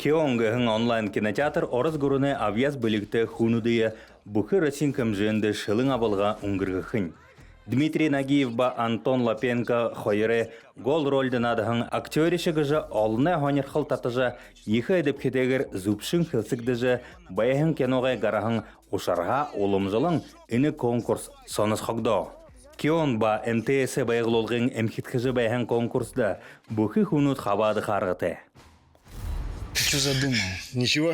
Кионгын онлайн кинотеатр орыс гүрүнэ авьяз бөлікті хунудыя бүхі Россин көмженді шылың абылға ұңғырғықын. Дмитрий Нагиев ба Антон Лапенко хойыры гол рольден адығын актеріші гыжы олына хонерхыл татыжы ехі әдіп кетегір зубшын хылсыкдыжы баяхын киноғай гарахын ұшарға олымжылың іні конкурс соныз хоқдо. Кион ба МТС байғылолғын әмхеткіжі баяхын конкурсда бүхі хунуд хабады қарғыты. Ты что задумал? Ничего?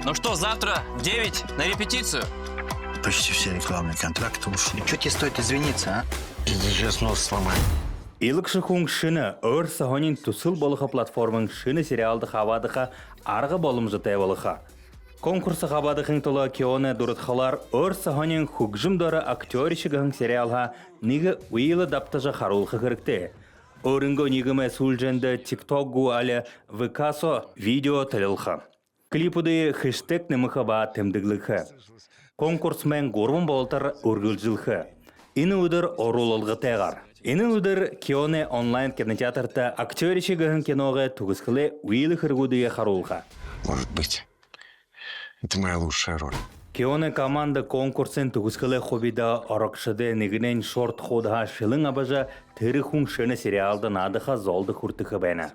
Ну что, завтра в 9 на репетицию? Почти все рекламные контракты ушли. Что тебе стоит извиниться, а? Сейчас нос сломаю. Илікші хуң шыны өр сағонин тұсыл болыға платформың шыны сериалды хабадыға арғы болым жытай болыға. Конкурсы хабадығын тұлы Кионы дұрытқалар өр сағонин хугжымдары актерішігің сериалға неге уйлы даптыжы қарулқы кірікті. Орынғы негімі сүлженді TikTok-гу әлі выкасо видео тілілгі. Клипуды хэштег нымықы ба тімдіглігі. Конкурсмен горбун болтар үргілжілгі. Іні үдір орулылғы тәғар. Іні үдір Кионы онлайн кинотеатрта актерішігігін киноғы түгізкілі уйлы кіргудыге қарулға. Может быть, это моя лучшая роль. Кионы команда конкурсын түгізкілі хобида арақшыды негінен шорт ходыға шылың абажа тірі хуң шыны сериалды надыға золды құртықы бәні.